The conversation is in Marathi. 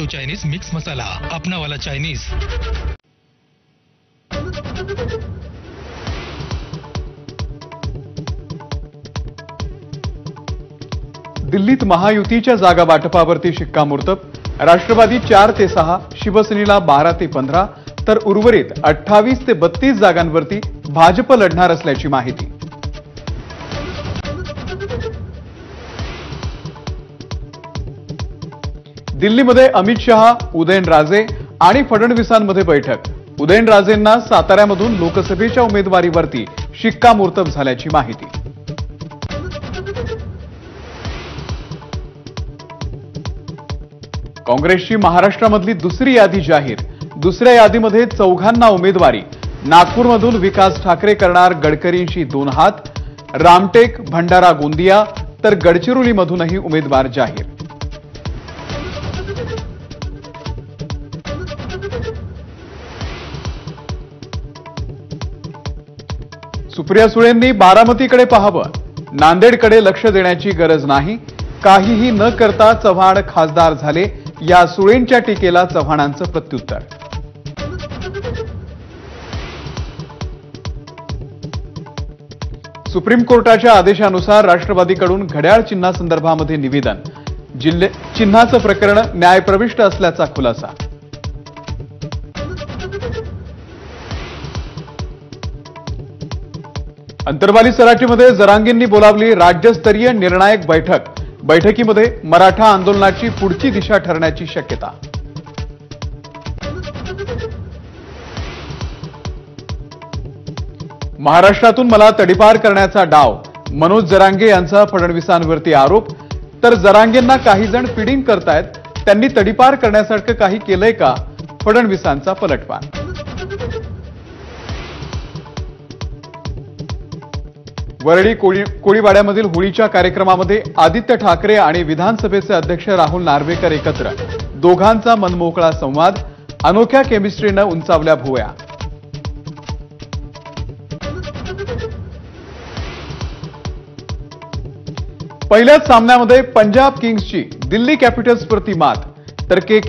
इंडो चाइनीज मिक्स मसाला, अपना वाला चाइनीज। दिल्लीत महायुतीच्या जागा वाटपावरती शिक्कामोर्तब। राष्ट्रवादी 4 ते 6, शिवसेनेला 12 ते 15, तर उर्वरित 28 ते 32 जागांवरती भाजप लढणार असल्याची माहिती। दिल्लीमध्ये अमित शहा, उदयनराजे आणि फडणवीसांमध्ये बैठक। उदयनराजेंना साताऱ्यामधून लोकसभेच्या उमेदवारीवरती शिक्कामोर्तब झाल्याची माहिती। काँग्रेसची महाराष्ट्रामधली दुसरी यादी जाहीर। दुसऱ्या यादीमध्ये चौघांना उमेदवारी। नागपूरमधून विकास ठाकरे करणार गडकरींशी 2 हात। रामटेक, भंडारा, गोंदिया तर गडचिरोलीमधूनही उमेदवार जाहीर। सुप्रिया सुळेंनी बारामतीकडे पाहावं, नांदेडकडे लक्ष देण्याची गरज नाही। काहीही न करता चव्हाण खासदार झाले, या सुळेंच्या टीकेला चव्हाणांचं प्रत्युत्तर। सुप्रीम कोर्टाच्या आदेशानुसार राष्ट्रवादीकडून घड्याळ चिन्हासंदर्भामध्ये निवेदन। चिन्हाचं प्रकरण न्यायप्रविष्ट असल्याचा खुलासा। अंतर्वाली सराटीमध्ये जरांगेंनी बोलावली राज्यस्तरीय निर्णायक बैठक। बैठकीमध्ये मराठा आंदोलनाची पुढची दिशा ठरण्याची शक्यता। महाराष्ट्रातून मला तडीपार करण्याचा डाव, मनोज जरांगे यांचा फडणवीसांवरती आरोप। तर जरांगेंना काही जण फिडिंग करतायत, त्यांनी तडीपार करण्यासारखं काही केलंय का? फडणवीसांचा पलटवार। वरळी कोळीवाड्यामधील होळीच्या कार्यक्रमामध्ये आदित्य ठाकरे आणि विधानसभेचे अध्यक्ष राहुल नार्वेकर एकत्र। दोघांचा मनमोकळा संवाद, अनोख्या केमिस्ट्रीनं उंचावल्या भुवया। पहिल्याच सामन्यामध्ये पंजाब किंग्सची दिल्ली कॅपिटल्सवरती मात, तर के